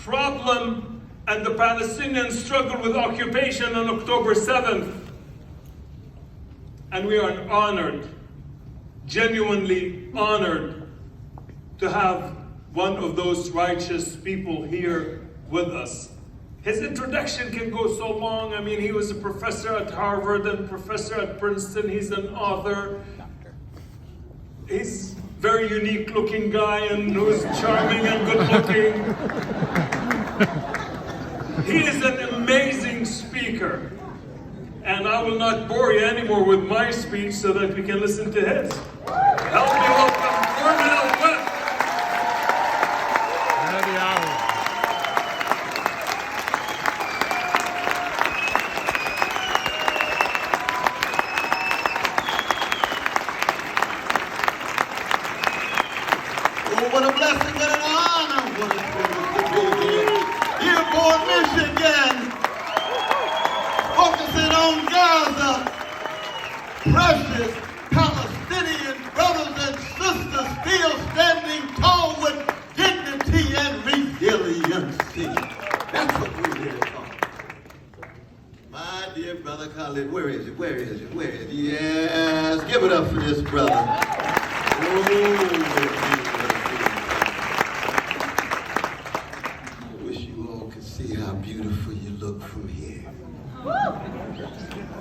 problem and the Palestinian struggle with occupation on October 7th. And we are honored, genuinely honored, to have one of those righteous people here with us. His introduction can go so long. I mean, he was a professor at Harvard and professor at Princeton. He's an author. He's a very unique looking guy and who's charming and good looking. He is an amazing speaker. And I will not bore you anymore with my speech so that we can listen to his. Help me welcome Cornel West. What a blessing and an honor. What a privilege to be here. Dearborn, Michigan. Focusing on Gaza. Precious Palestinian brothers and sisters still standing tall with dignity and resiliency. That's what we're here to talk about. My dear brother Khalid, where is it? Where is it? Where is it? Yes, give it up for this brother. Oh, see how beautiful you look from here.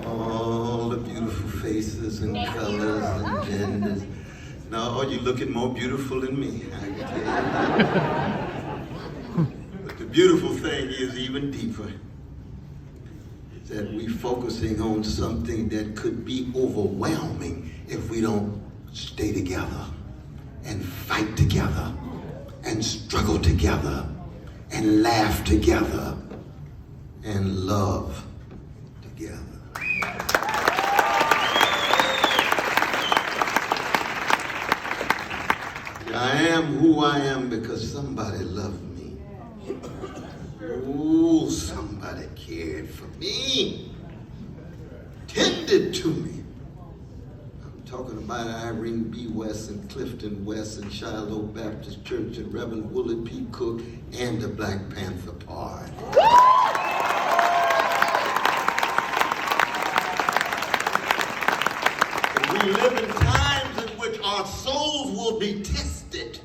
All the beautiful faces and colors and genders. No, you're looking more beautiful than me, I can tell you. But the beautiful thing is even deeper. Is that we're focusing on something that could be overwhelming if we don't stay together and fight together and struggle together and laugh together and love together. I am who I am because somebody loved me. Oh, somebody cared for me, tended to me. I'm talking about Irene B. West and Clifton West and Shiloh Baptist Church and Reverend Willie P. Cook and the Black Panther Party. We live in times in which our souls will be tested.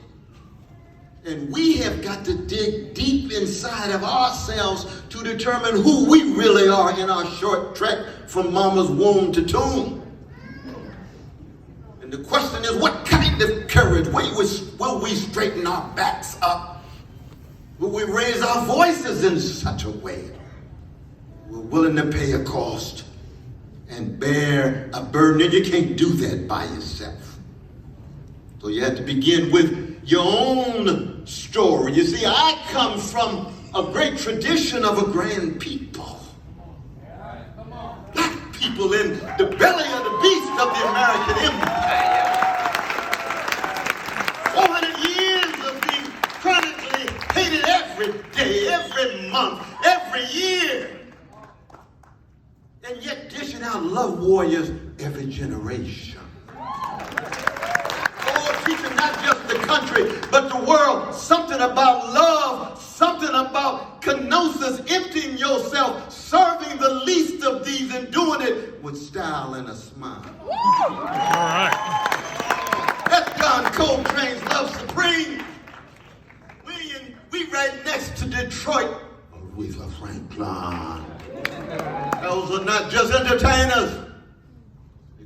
And we have got to dig deep inside of ourselves to determine who we really are in our short trek from mama's womb to tomb. And the question is, what kind of courage will we straighten our backs up? Will we raise our voices in such a way we're willing to pay a cost and bear a burden? And you can't do that by yourself. So you have to begin with your own story. You see, I come from a great tradition of a grand people. Black people in the belly of the beast of the American Empire. 400 years of being chronically hated every day, every month, every year. And yet dishing out love warriors every generation. Teaching not just the country, but the world something about love, something about kenosis, emptying yourself, serving the least of these and doing it with style and a smile. All right. That's John Coltrane's Love Supreme. We right next to Detroit. Aretha Franklin. Those are not just entertainers.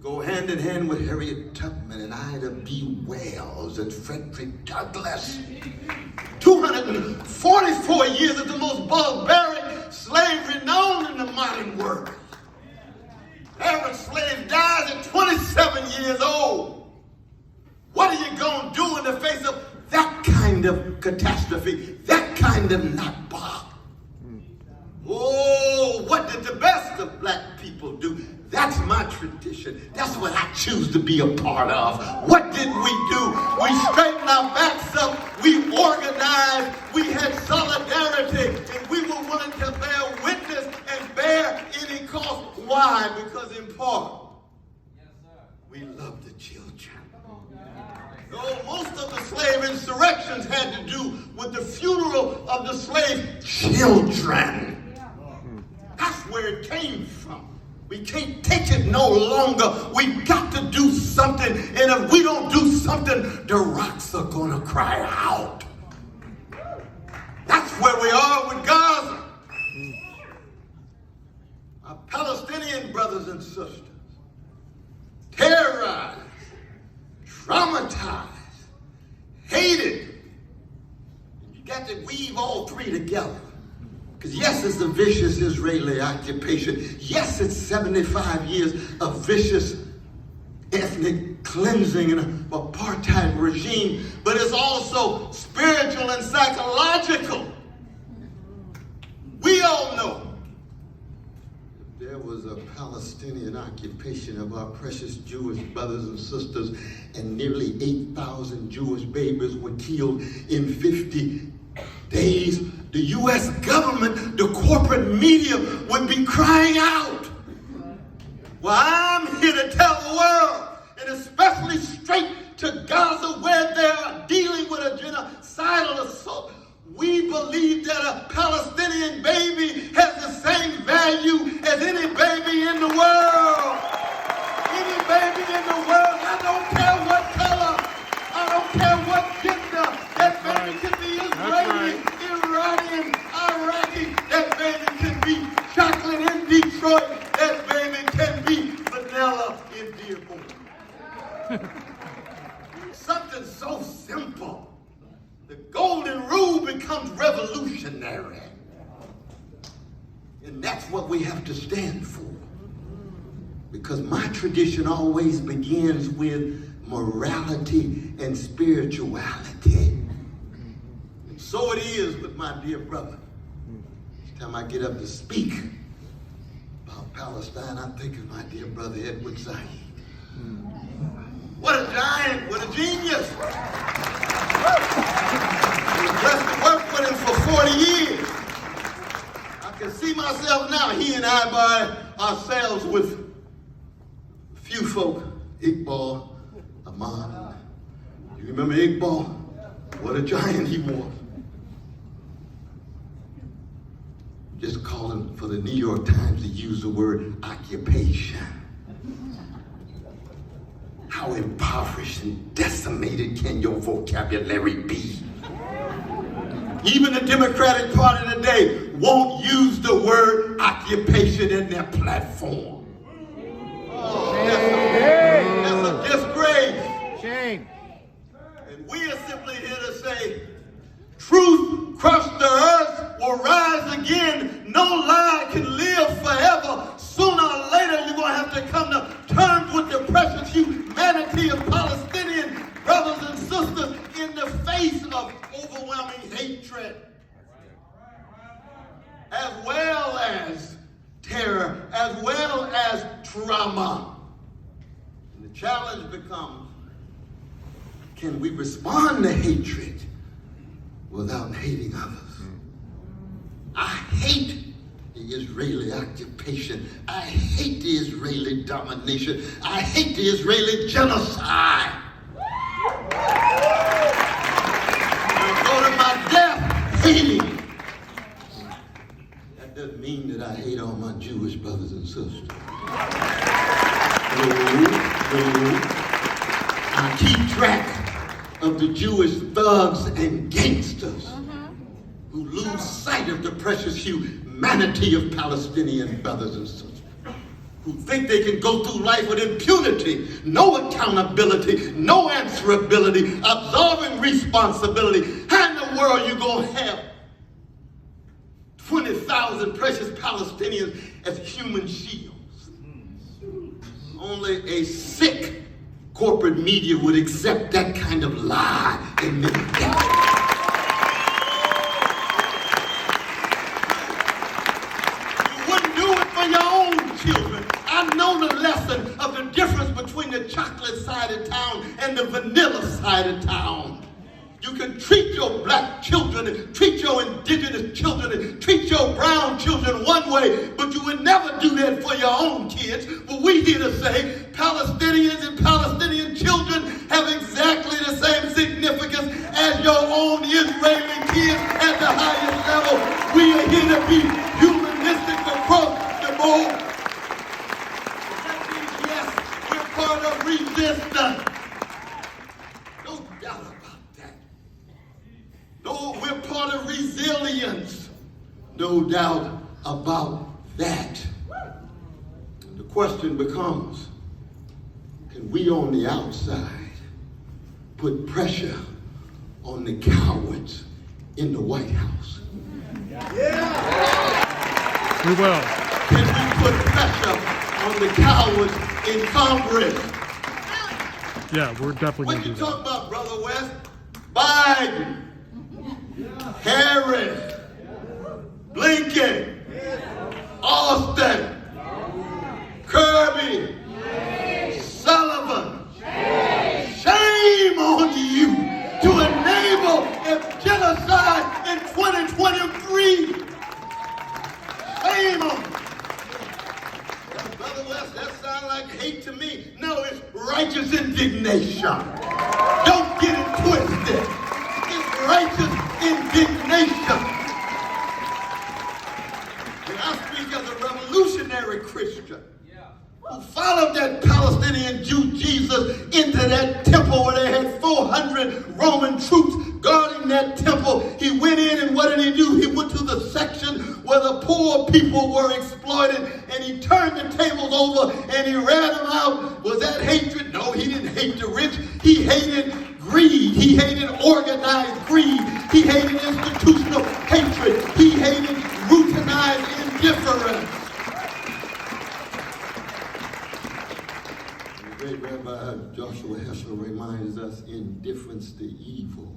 Go hand in hand with Harriet Tubman and Ida B. Wells and Frederick Douglass. 244 years of the most barbaric slavery known in the modern world. Average slave dies at 27 years old. What are you going to do in the face of that kind of catastrophe, that kind of Nakba? Oh, what did the best of black people do? That's my tradition. That's what I choose to be a part of. What did we do? We straightened our backs up. We organized. We had solidarity. And we were willing to bear witness and bear any cost. Why? Because in part, we love the children. So most of the slave insurrections had to do with the funeral plural of the slave, children. That's where it came from. We can't take it no longer. We've got to do something. And if we don't do something, the rocks are going to cry out. That's where we are with Gaza. Our Palestinian brothers and sisters, terrorized, traumatized, hated. You got to weave all three together. Because yes, it's a vicious Israeli occupation. Yes, it's 75 years of vicious ethnic cleansing and an apartheid regime, but it's also spiritual and psychological. We all know there was a Palestinian occupation of our precious Jewish brothers and sisters, and nearly 8,000 Jewish babies were killed in 50 days. The U.S. government, the corporate media would be crying out. Well, I'm here to tell the world, and especially straight to Gaza, where they are dealing with a genocidal assault. We believe that a Palestinian baby has the same value as any baby in the world. Any baby in the world, I don't care what color, I don't care what gender, that baby can be Israeli, Iranian, Iraqi, that baby can be chocolate in Detroit, that baby can be vanilla in Dearborn. Something so simple. The golden rule becomes revolutionary. And that's what we have to stand for. Because my tradition always begins with morality and spirituality. And so it is with my dear brother. Each time I get up to speak about Palestine, I think of my dear brother Edward Said. What a giant, what a genius. I was blessed to work with him for 40 years. I can see myself now, he and I by ourselves with a few folk, Iqbal, Ahmad. You remember Iqbal? What a giant he was. Just calling for the New York Times to use the word occupation. How impoverished and decimated can your vocabulary be? Even the Democratic Party today won't use the word occupation in their platform. Oh, that's a disgrace. Shame. And we are simply here to say, truth crushed the earth will rise again. No lie can live forever. Sooner or later, you're going to have to come to terms with the precious humanity of Palestinian brothers and sisters in the face of overwhelming hatred, as well as terror, as well as trauma. And the challenge becomes, can we respond to hatred without hating others? I hate the Israeli occupation. I hate the Israeli domination. I hate the Israeli genocide. I go to my death hating. That doesn't mean that I hate all my Jewish brothers and sisters. No. I keep track of the Jewish thugs and gangsters who lose sight of the precious humanity of Palestinian brothers and sisters, who think they can go through life with impunity, no accountability, no answerability, absolving responsibility. How in the world are you going to have 20,000 precious Palestinians as human shields? Only a sick corporate media would accept that kind of lie and manipulation. I know the lesson of the difference between the chocolate side of town and the vanilla side of town. You can treat your black children and treat your indigenous children and treat your brown children one way, but you would never do that for your own kids. But we here to say Palestinians and Palestinian children have exactly the same significance as your own Israeli kids and the highest level. We are here to be humanistic across the board. That means, yes, we're part of resistance. No doubt about that. No, we're part of resilience. No doubt about that. The question becomes, can we on the outside put pressure on the cowards in the White House? Yeah. We will. Can we put pressure on the cowards in Congress? Yeah, we're definitely going What to you do that. talking about, Brother West? Biden, Harris, Blinken, Austin, Kirby, Sullivan. Shame on you to enable a genocide in 2023. Shame on you. Brother West, that sounds like hate to me. No, it's righteous indignation. Don't get it twisted. It's righteous indignation. And I speak as a revolutionary Christian who followed that Palestinian Jew Jesus into that temple where they had 400 Roman troops guarding that temple. He went in, and what did he do? He went to the section where the poor people were exploited, and he turned the tables over and he ran them out. Was that hatred? No, he didn't hate the rich. He hated greed. He hated organized greed. He hated institutional hatred. He hated routinized indifference. Great Rabbi Joshua Heschel reminds us indifference to evil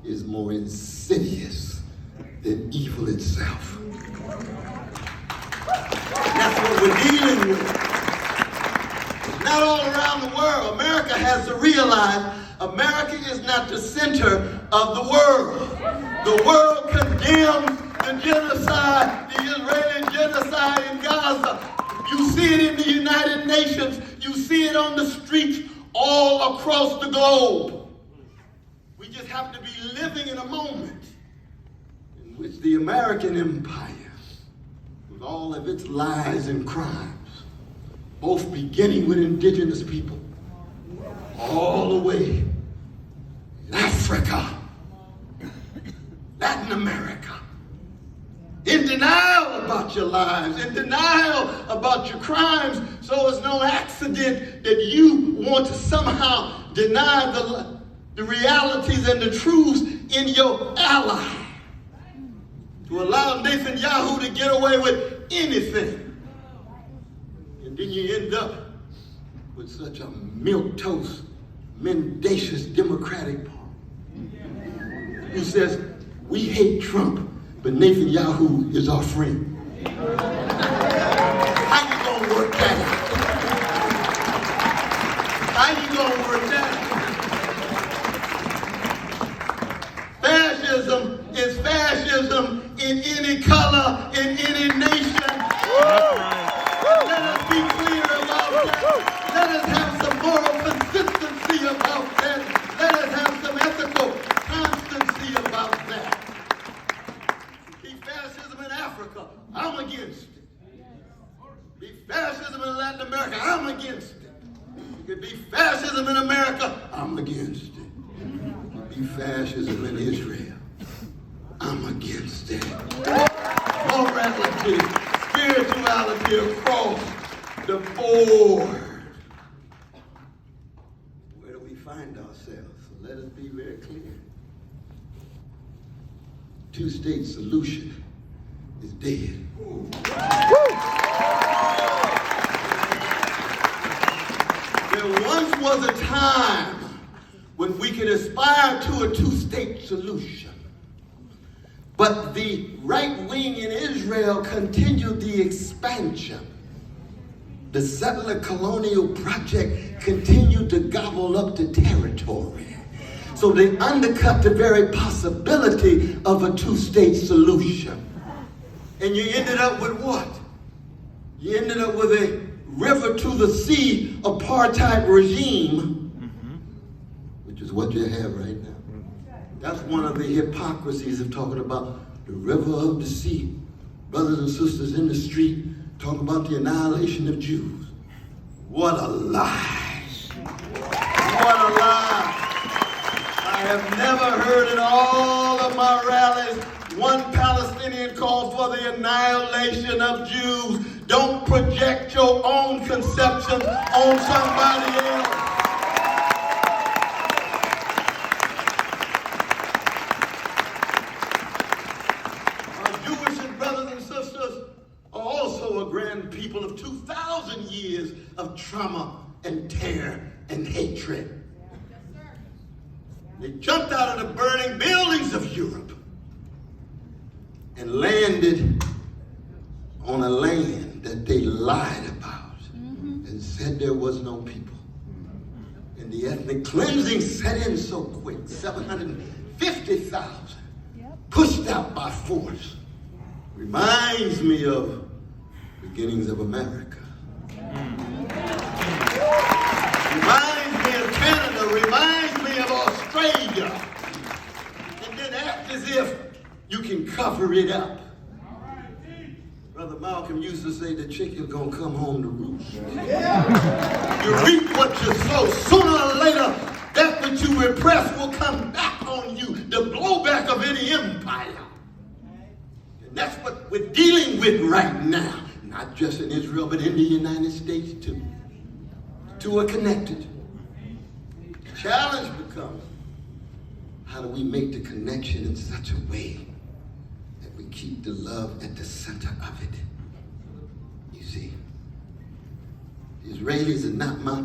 is more insidious than evil itself. That's what we're dealing with. It's not all around the world. America has to realize America is not the center of the world. The world condemns the genocide, the Israeli genocide in Gaza. You see it in the United Nations. You see it on the streets all across the globe. We just have to be living in a moment in which the American empire, with all of its lies and crimes, both beginning with indigenous people, all the way in Africa, Latin America, in denial about your lives, in denial about your crimes, so it's no accident that you want to somehow deny the realities and the truths in your ally, to allow Netanyahu to get away with anything. And then you end up with such a milquetoast, mendacious Democratic Party who says, we hate Trump, but Netanyahu is our friend. How you gonna work that out? How you gonna work that out? Fascism is fascism in any color, in any nation. Let us be clear about that. Let us have some moral consistency about that. Let us have some ethical constancy about that. Fascism in Africa, I'm against it. Be fascism in Latin America, I'm against it. It could be fascism in America, I'm against it. Be fascism in Israel, I'm against it. Morality, spirituality across the board. Where do we find ourselves? So let us be very clear. Two-state solution is dead. There once was a time when we could aspire to a two-state solution. But the right wing in Israel continued the expansion. The settler colonial project continued to gobble up the territory. So they undercut the very possibility of a two-state solution. And you ended up with what? You ended up with a river to the sea apartheid regime, which is what you have right now. That's one of the hypocrisies of talking about the river of the sea. Brothers and sisters in the street talking about the annihilation of Jews. What a lie. What a lie. I have never heard in all of my rallies one Palestinian call for the annihilation of Jews. Don't project your own conceptions on somebody else. People of 2,000 years of trauma and terror and hatred. They jumped out of the burning buildings of Europe and landed on a land that they lied about and said there was no people. And the ethnic cleansing set in so quick, 750,000 pushed out by force. Reminds me of beginnings of America. Reminds me of Canada, reminds me of Australia. And then act as if you can cover it up. Brother Malcolm used to say the chicken's gonna come home to roost. You reap what you sow. Sooner or later, that which you repress will come back on you. The blowback of any empire. And that's what we're dealing with right now. Not just in Israel, but in the United States too. The two are connected. The challenge becomes, how do we make the connection in such a way that we keep the love at the center of it? You see, the Israelis are not my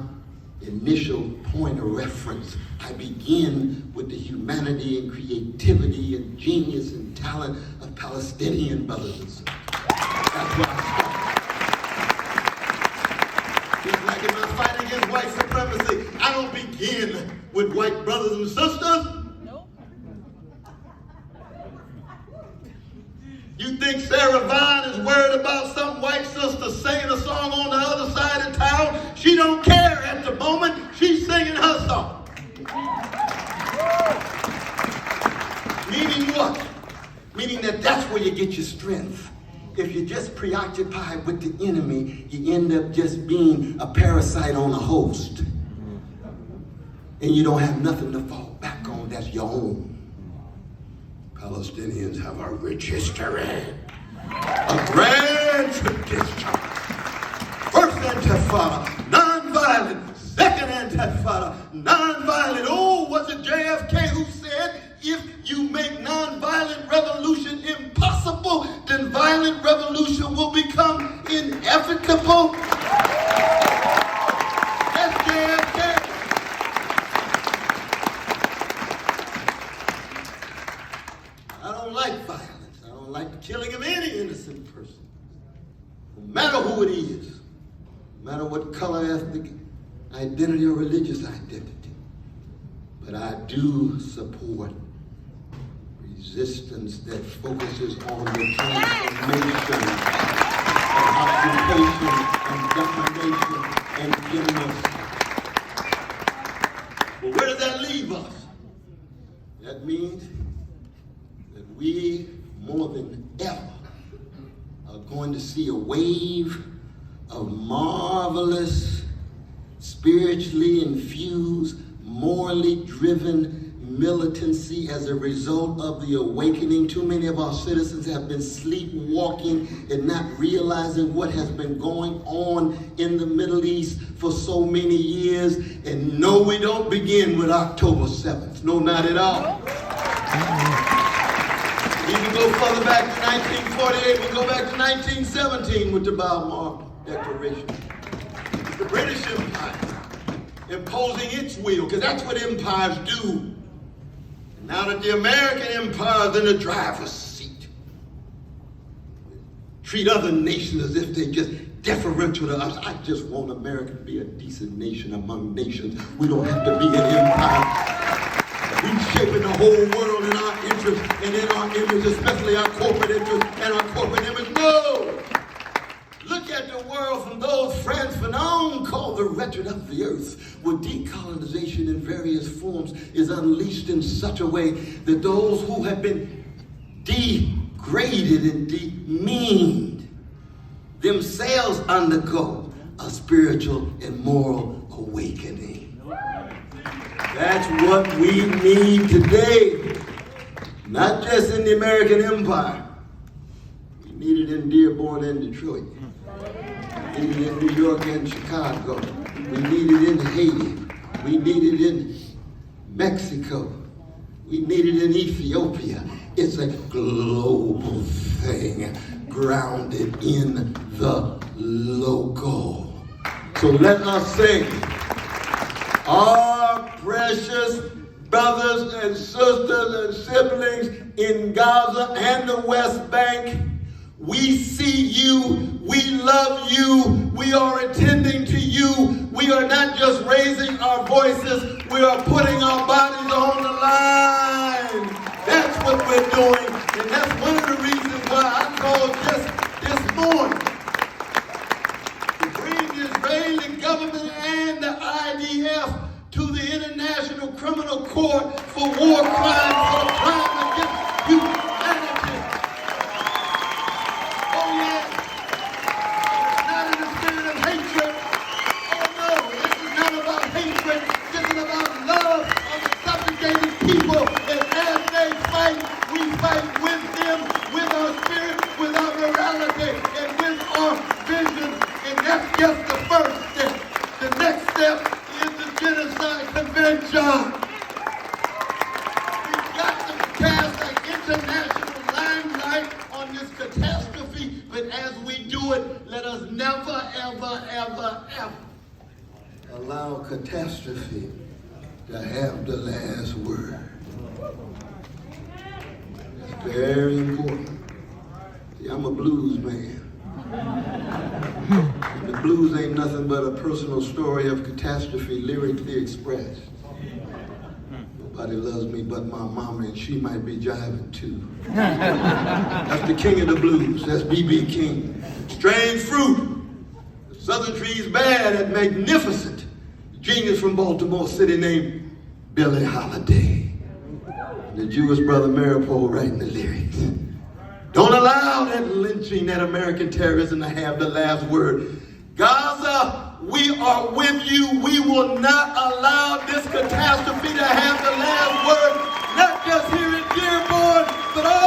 initial point of reference. I begin with the humanity and creativity and genius and talent of Palestinian brothers and sisters. That's where I start. It's like if I fight against white supremacy, I don't begin with white brothers and sisters. Nope. You think Sarah Vine is worried about some white sister singing a song on the other side of town? She don't care at the moment. She's singing her song. Meaning what? Meaning that that's where you get your strength. If you're just preoccupied with the enemy, you end up just being a parasite on a host. And you don't have nothing to fall back on that's your own. Palestinians have a rich history, a grand tradition. First Intifada, nonviolent. Second Intifada, nonviolent. Oh, was it JFK who said, if you make nonviolent revolution impossible, then violent revolution will become inevitable? That's JFK. I don't like violence. I don't like the killing of any innocent person. No matter who it is, no matter what color, ethnic identity, or religious identity. But I do support resistance that focuses on the transformation of occupation and domination and genocide. Well, where does that leave us? That means that we, more than ever, are going to see a wave of marvelous, spiritually infused, morally driven militancy as a result of the awakening. Too many of our citizens have been sleepwalking and not realizing what has been going on in the Middle East for so many years. And no, we don't begin with October 7th. No, not at all. We can go further back to 1948. We go back to 1917 with the Balmoral Declaration. The British Empire imposing its will, because that's what empires do. And now that the American empire is in the driver's seat, treat other nations as if they just deferential to us. I just want America to be a decent nation among nations. We don't have to be an empire. We're shaping the whole world in our interest and in our image, especially our corporate interest and our corporate image. No! Look at the world from those Frantz Fanon calls the wretched of the earth, where decolonization in various forms is unleashed in such a way that those who have been degraded and demeaned themselves undergo a spiritual and moral awakening. That's what we need today. Not just in the American empire. We need it in Dearborn and Detroit. We need it in New York and Chicago. We need it in Haiti. We need it in Mexico. We need it in Ethiopia. It's a global thing grounded in the local. So let us sing. Our precious brothers and sisters and siblings in Gaza and the West Bank, we see you, we love you, we are attending to you. We are not just raising our voices, we are putting our bodies on the line. That's what we're doing, and that's one of the reasons why I called just this morning to bring the Israeli government and the IDF to the International Criminal Court for war crimes, for crimes against humanity. Oh yeah, it's not in the spirit of hatred. Oh no, this is not about hatred. This is about love of the subjugated people. And as they fight, we fight with them, with our spirit, with our morality, and with our vision. And that's just the first step. The next step is the Genocide Convention. We've got to cast an international limelight on this catastrophe, but as we do it, let us never, ever, ever, ever allow catastrophe to have the last word. It's very important. See, I'm a blues man. The blues ain't nothing but a personal story of catastrophe lyrically expressed. Nobody loves me but my mama, and she might be jiving too. That's the king of the blues. That's B.B. King. Strange fruit. The southern tree's bad and magnificent. Genius from Baltimore City named Billie Holiday. And the Jewish brother Maripol writing the lyrics. Don't allow that lynching, that American terrorism to have the last word. Gaza, we are with you. We will not allow this catastrophe to have the last word, not just here in Dearborn, but all